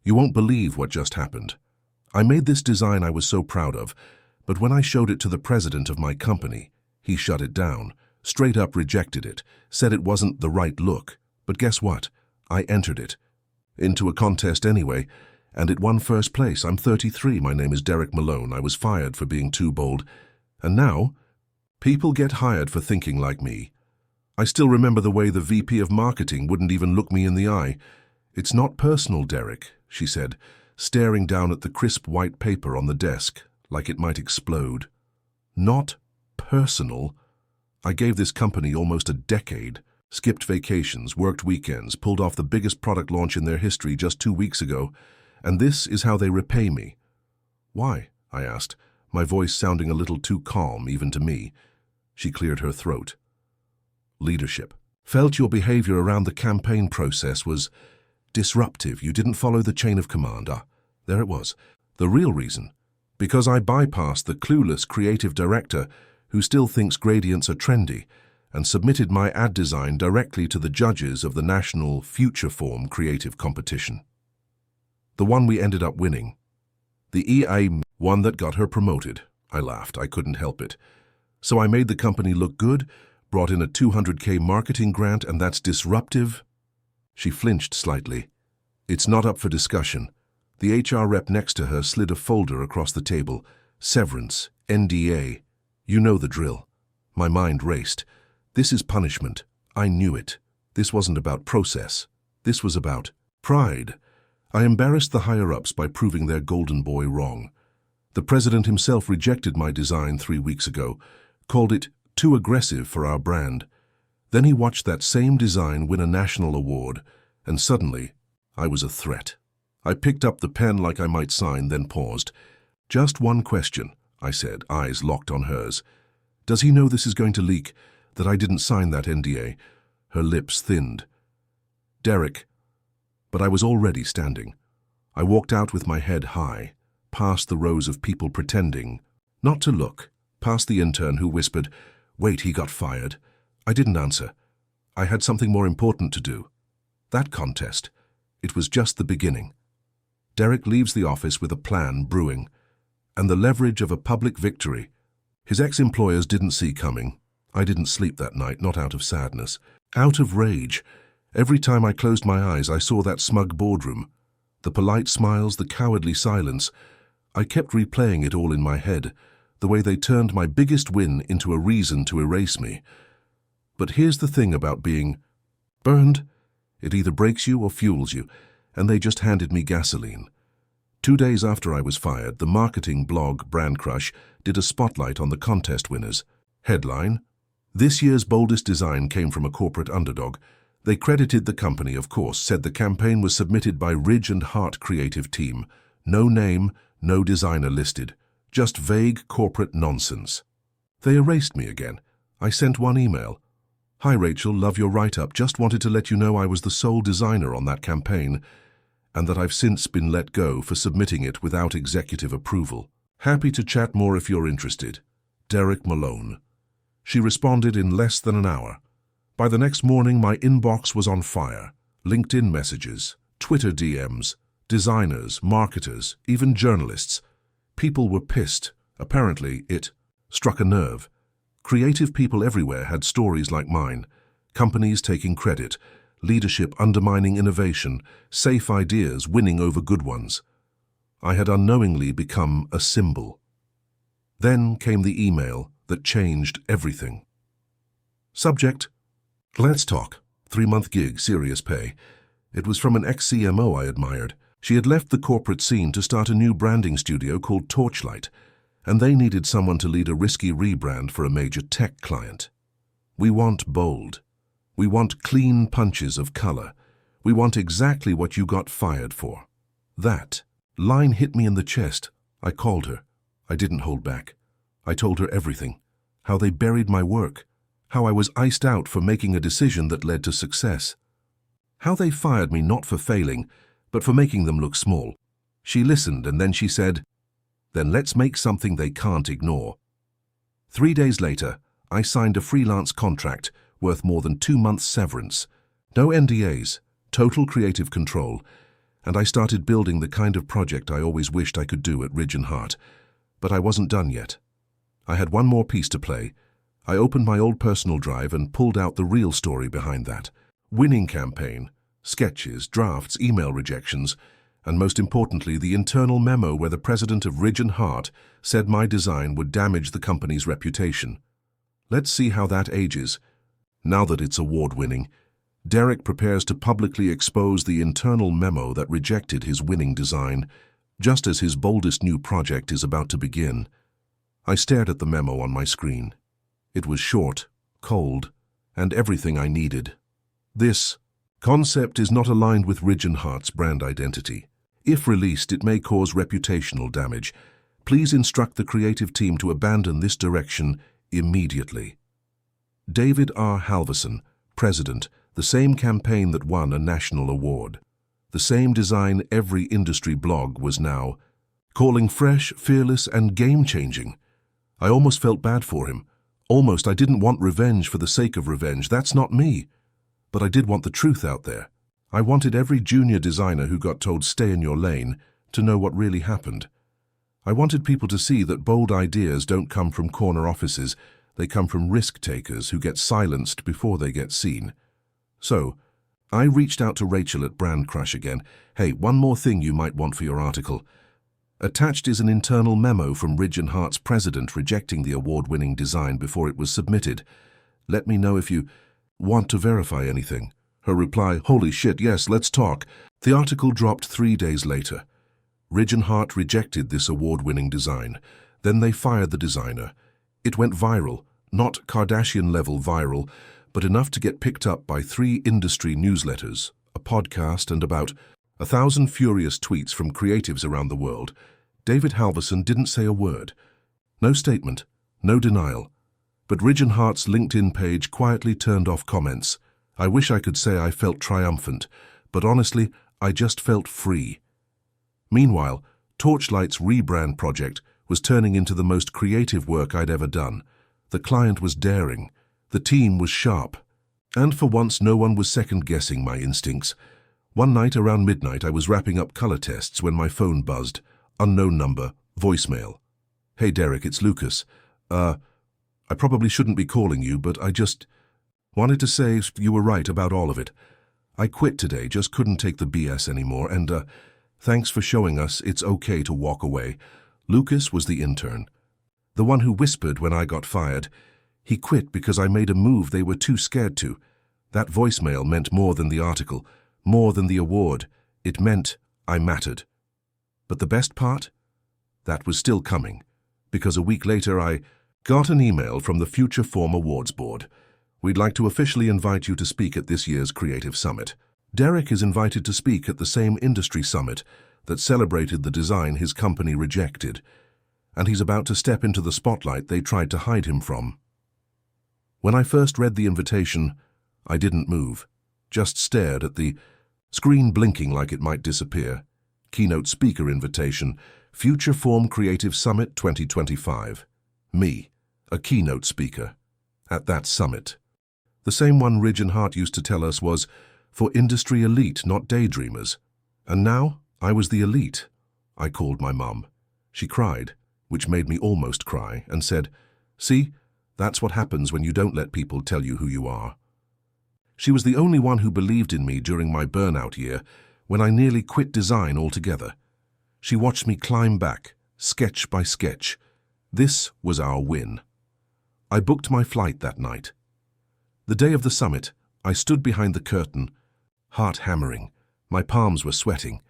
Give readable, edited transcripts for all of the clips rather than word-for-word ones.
You won't believe what just happened. I made this design I was so proud of, but when I showed it to the president of my company, he shut it down, straight up rejected it, said it wasn't the right look. But guess what? I entered it. Into a contest anyway, and it won first place. I'm 33, my name is Derek Malone. I was fired for being too bold. And now, people get hired for thinking like me. I still remember the way the VP of marketing wouldn't even look me in the eye. It's not personal, Derek, she said, staring down at the crisp white paper on the desk, like it might explode. Not personal. I gave this company almost a decade, skipped vacations, worked weekends, pulled off the biggest product launch in their history just 2 weeks ago, and this is how they repay me. Why? I asked, my voice sounding a little too calm even to me. She cleared her throat. Leadership. Felt your behavior around the campaign process was disruptive. You didn't follow the chain of command. There it was. The real reason. Because I bypassed the clueless creative director who still thinks gradients are trendy and submitted my ad design directly to the judges of the National Future Form Creative Competition. The one we ended up winning. The EA one that got her promoted. I laughed. I couldn't help it. So I made the company look good, brought in a $200K marketing grant, and that's disruptive? She flinched slightly. It's not up for discussion. The HR rep next to her slid a folder across the table. Severance, NDA. You know the drill. My mind raced. This is punishment. I knew it. This wasn't about process. This was about pride. I embarrassed the higher-ups by proving their golden boy wrong. The president himself rejected my design 3 weeks ago, called it too aggressive for our brand. Then he watched that same design win a national award, and suddenly, I was a threat. I picked up the pen like I might sign, then paused. Just one question, I said, eyes locked on hers. Does he know this is going to leak, that I didn't sign that NDA? Her lips thinned. Derek. But I was already standing. I walked out with my head high, past the rows of people pretending not to look, past the intern who whispered, "Wait, he got fired." I didn't answer. I had something more important to do. That contest. It was just the beginning. Derek leaves the office with a plan brewing, and the leverage of a public victory. His ex-employers didn't see coming. I didn't sleep that night, not out of sadness, out of rage. Every time I closed my eyes, I saw that smug boardroom. The polite smiles, the cowardly silence. I kept replaying it all in my head, the way they turned my biggest win into a reason to erase me. But here's the thing about being burned. It either breaks you or fuels you, and they just handed me gasoline. 2 days after I was fired, the marketing blog Brand Crush did a spotlight on the contest winners. Headline: This year's boldest design came from a corporate underdog. They credited the company, of course, said the campaign was submitted by Ridge and Hart creative team. No name, no designer listed. Just vague corporate nonsense. They erased me again. I sent one email. "Hi Rachel, love your write-up. Just wanted to let you know I was the sole designer on that campaign, and that I've since been let go for submitting it without executive approval. Happy to chat more if you're interested. Derek Malone." She responded in less than an hour. By the next morning, my inbox was on fire. LinkedIn messages, Twitter DMs, designers, marketers, even journalists. People were pissed. Apparently, it struck a nerve. Creative people everywhere had stories like mine. Companies taking credit, leadership undermining innovation, safe ideas winning over good ones. I had unknowingly become a symbol. Then came the email that changed everything. Subject: Let's talk. 3-month gig, serious pay. It was from an ex-CMO I admired. She had left the corporate scene to start a new branding studio called Torchlight, and they needed someone to lead a risky rebrand for a major tech client. We want bold. We want clean punches of color. We want exactly what you got fired for. That line hit me in the chest. I called her. I didn't hold back. I told her everything. How they buried my work. How I was iced out for making a decision that led to success. How they fired me not for failing, but for making them look small. She listened, and then she said, "Then let's make something they can't ignore." 3 days later, I signed a freelance contract worth more than 2 months' severance. No NDAs, total creative control. and I started building the kind of project I always wished I could do at Ridge and Hart. But I wasn't done yet. I had one more piece to play. I opened my old personal drive and pulled out the real story behind that. Winning campaign, sketches, drafts, email rejections, and most importantly, the internal memo where the president of Ridge and Hart said my design would damage the company's reputation. Let's see how that ages. Now that it's award-winning, Derek prepares to publicly expose the internal memo that rejected his winning design, just as his boldest new project is about to begin. I stared at the memo on my screen. It was short, cold, and everything I needed. This concept is not aligned with Ridge and Hart's brand identity. If released, it may cause reputational damage. Please instruct the creative team to abandon this direction immediately. David R. Halverson, President, the same campaign that won a national award. The same design every industry blog was now calling fresh, fearless, and game-changing. I almost felt bad for him. Almost. I didn't want revenge for the sake of revenge. That's not me. But I did want the truth out there. I wanted every junior designer who got told stay in your lane to know what really happened. I wanted people to see that bold ideas don't come from corner offices. They come from risk-takers who get silenced before they get seen. So, I reached out to Rachel at Brand Crush again. Hey, one more thing you might want for your article. Attached is an internal memo from Ridge and Hart's president rejecting the award-winning design before it was submitted. Let me know if you want to verify anything. Her reply, holy shit, yes, let's talk. The article dropped 3 days later. Ridge and Hart rejected this award-winning design. Then they fired the designer. It went viral, not Kardashian-level viral, but enough to get picked up by 3 industry newsletters, a podcast, and about 1,000 furious tweets from creatives around the world. David Halverson didn't say a word. No statement, no denial. But Ridge and Hart's LinkedIn page quietly turned off comments. I wish I could say I felt triumphant, but honestly, I just felt free. Meanwhile, Torchlight's rebrand project was turning into the most creative work I'd ever done. The client was daring. The team was sharp. And for once, no one was second-guessing my instincts. One night around midnight, I was wrapping up color tests when my phone buzzed. Unknown number, voicemail. Hey Derek, it's Lucas. I probably shouldn't be calling you, but I just wanted to say you were right about all of it. I quit today, just couldn't take the BS anymore, and thanks for showing us it's okay to walk away. Lucas was the intern. The one who whispered when I got fired. He quit because I made a move they were too scared to. That voicemail meant more than the article, more than the award. It meant I mattered. But the best part? That was still coming, because a week later I got an email from the Future Form Awards Board. We'd like to officially invite you to speak at this year's Creative Summit. Derek is invited to speak at the same industry summit that celebrated the design his company rejected, and he's about to step into the spotlight they tried to hide him from. When I first read the invitation, I didn't move, just stared at the screen blinking like it might disappear. Keynote speaker invitation, Future Form Creative Summit 2025. Me, a keynote speaker, at that summit. The same one Ridge and Hart used to tell us was for industry elite, not daydreamers. And now I was the elite. I called my mum. She cried, which made me almost cry, and said, "See, that's what happens when you don't let people tell you who you are." She was the only one who believed in me during my burnout year, when I nearly quit design altogether. She watched me climb back, sketch by sketch. This was our win. I booked my flight that night. The day of the summit, I stood behind the curtain, heart hammering. My palms were sweating.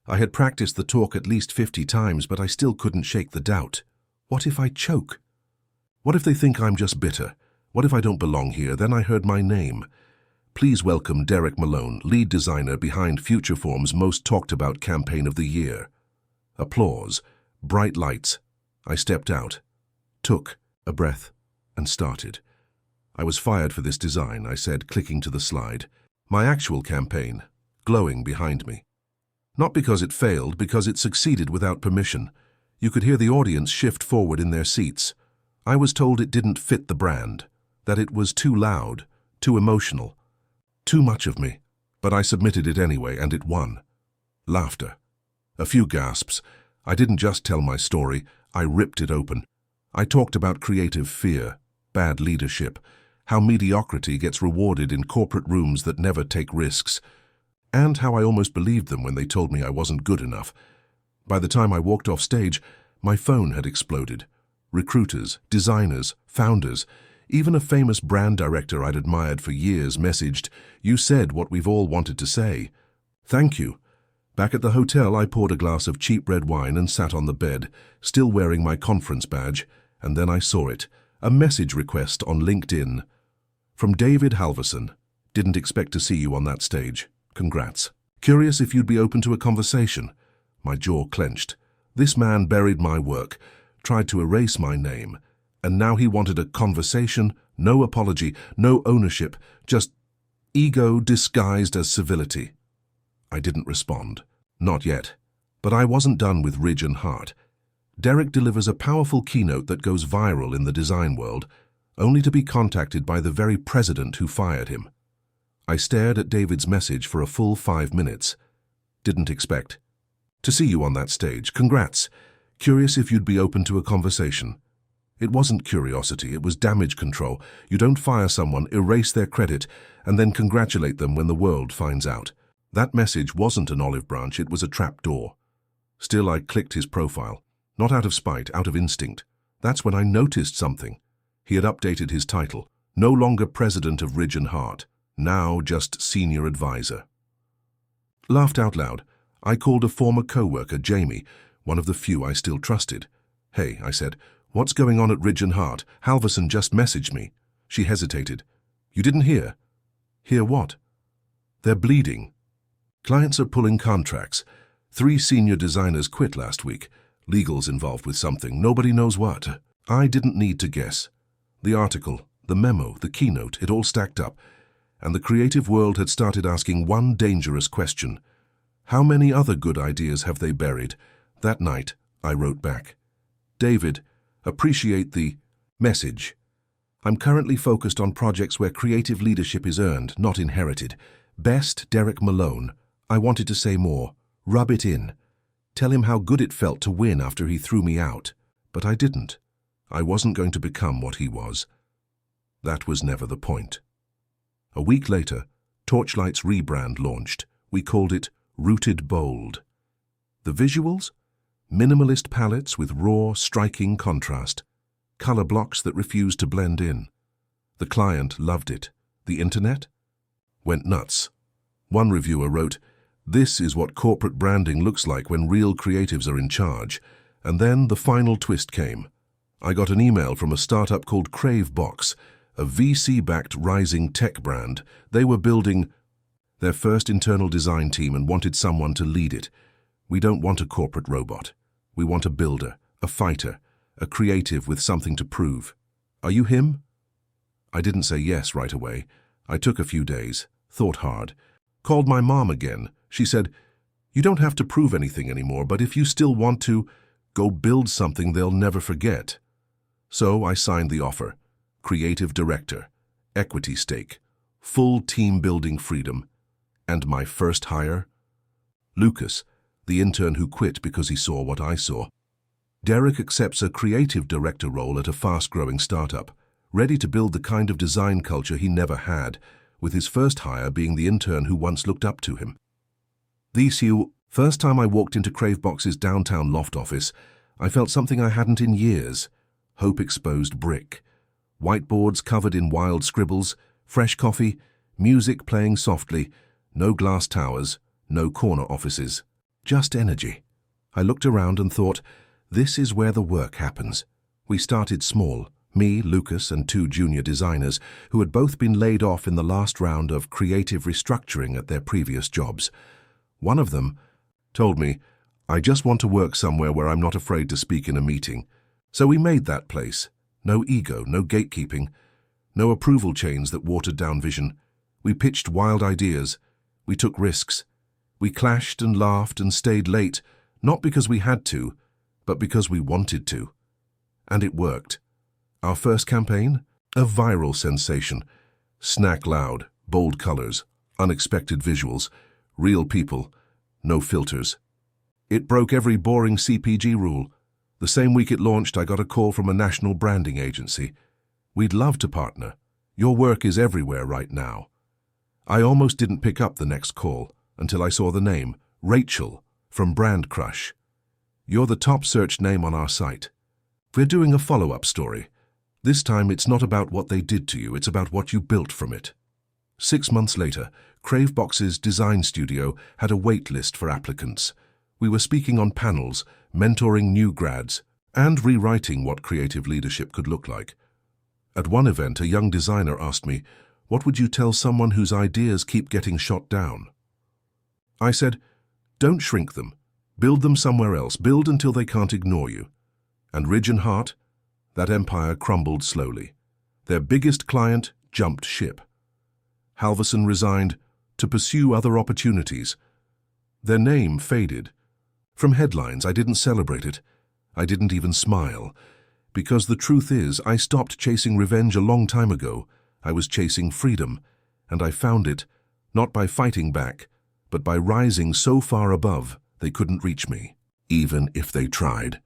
I had practiced the talk at least 50 times, but I still couldn't shake the doubt. What if I choke? What if they think I'm just bitter? What if I don't belong here? Then I heard my name. Please welcome Derek Malone, lead designer behind Future Form's most talked about campaign of the year. Applause, bright lights. I stepped out, took a breath, and started. I was fired for this design, I said, clicking to the slide. My actual campaign, glowing behind me. Not because it failed, because it succeeded without permission. You could hear the audience shift forward in their seats. I was told it didn't fit the brand, that it was too loud, too emotional, too much of me. But I submitted it anyway, and it won. Laughter. A few gasps. I didn't just tell my story, I ripped it open. I talked about creative fear, bad leadership, how mediocrity gets rewarded in corporate rooms that never take risks, and how I almost believed them when they told me I wasn't good enough. By the time I walked off stage, my phone had exploded. Recruiters, designers, founders, even a famous brand director I'd admired for years messaged, "You said what we've all wanted to say." Thank you. Back at the hotel, I poured a glass of cheap red wine and sat on the bed, still wearing my conference badge, and then I saw it, a message request on LinkedIn. From David Halverson. Didn't expect to see you on that stage. Congrats. Curious if you'd be open to a conversation. My jaw clenched. This man buried my work, tried to erase my name, and now he wanted a conversation, no apology, no ownership, just ego disguised as civility. I didn't respond. Not yet. But I wasn't done with Ridge and Hart. Derek delivers a powerful keynote that goes viral in the design world, only to be contacted by the very president who fired him. I stared at David's message for a full 5 minutes. Didn't expect to see you on that stage. Congrats. Curious if you'd be open to a conversation. It wasn't curiosity, it was damage control. You don't fire someone, erase their credit, and then congratulate them when the world finds out. That message wasn't an olive branch, it was a trap door. Still, I clicked his profile. Not out of spite, out of instinct. That's when I noticed something. He had updated his title. No longer president of Ridge and Hart. Now just senior advisor. Laughed out loud. I called a former co-worker, Jamie, one of the few I still trusted. "Hey," I said, "what's going on at Ridge and Hart? Halverson just messaged me." She hesitated. "You didn't hear?" "Hear what?" "They're bleeding. Clients are pulling contracts. 3 senior designers quit last week. Legal's involved with something. Nobody knows what." I didn't need to guess. The article, the memo, the keynote, it all stacked up. And the creative world had started asking one dangerous question. How many other good ideas have they buried? That night, I wrote back. "David, appreciate the message. I'm currently focused on projects where creative leadership is earned, not inherited. Best, Derek Malone. I wanted to say more. Rub it in. Tell him how good it felt to win after he threw me out. But I didn't. I wasn't going to become what he was. That was never the point." A week later, Torchlight's rebrand launched. We called it Rooted Bold. The visuals? Minimalist palettes with raw, striking contrast. Color blocks that refused to blend in. The client loved it. The internet? Went nuts. One reviewer wrote, "This is what corporate branding looks like when real creatives are in charge." And then the final twist came. I got an email from a startup called Cravebox, a VC-backed rising tech brand. They were building their first internal design team and wanted someone to lead it. "We don't want a corporate robot. We want a builder, a fighter, a creative with something to prove. Are you him?" I didn't say yes right away. I took a few days, thought hard. Called my mom again. She said, "You don't have to prove anything anymore, but if you still want to, go build something they'll never forget." So I signed the offer. Creative director, equity stake, full team-building freedom. And my first hire? Lucas, the intern who quit because he saw what I saw. Derek accepts a creative director role at a fast-growing startup, ready to build the kind of design culture he never had, with his first hire being the intern who once looked up to him. First time I walked into Cravebox's downtown loft office, I felt something I hadn't in years. Hope-exposed brick. Whiteboards covered in wild scribbles, fresh coffee, music playing softly, no glass towers, no corner offices. Just energy. I looked around and thought, this is where the work happens. We started small, me, Lucas, and 2 junior designers who had both been laid off in the last round of creative restructuring at their previous jobs. One of them told me, "I just want to work somewhere where I'm not afraid to speak in a meeting." So we made that place. No ego, no gatekeeping, no approval chains that watered down vision. We pitched wild ideas. We took risks. We clashed and laughed and stayed late, not because we had to, but because we wanted to. And it worked. Our first campaign? A viral sensation. Snack loud, bold colors, unexpected visuals, real people, no filters. It broke every boring CPG rule. The same week it launched, I got a call from a national branding agency. We'd love to partner. Your work is everywhere right now. I almost didn't pick up the next call until I saw the name, Rachel, from Brand Crush. You're the top searched name on our site. We're doing a follow-up story. This time it's not about what they did to you, it's about what you built from it. 6 months later, Cravebox's design studio had a wait list for applicants. We were speaking on panels, mentoring new grads, and rewriting what creative leadership could look like. At one event, a young designer asked me, "What would you tell someone whose ideas keep getting shot down?" I said, "Don't shrink them. Build them somewhere else. Build until they can't ignore you." And Ridge and Hart, that empire crumbled slowly. Their biggest client jumped ship. Halverson resigned to pursue other opportunities. Their name faded. From headlines, I didn't celebrate it. I didn't even smile. Because the truth is, I stopped chasing revenge a long time ago. I was chasing freedom, and I found it, not by fighting back, but by rising so far above they couldn't reach me, even if they tried.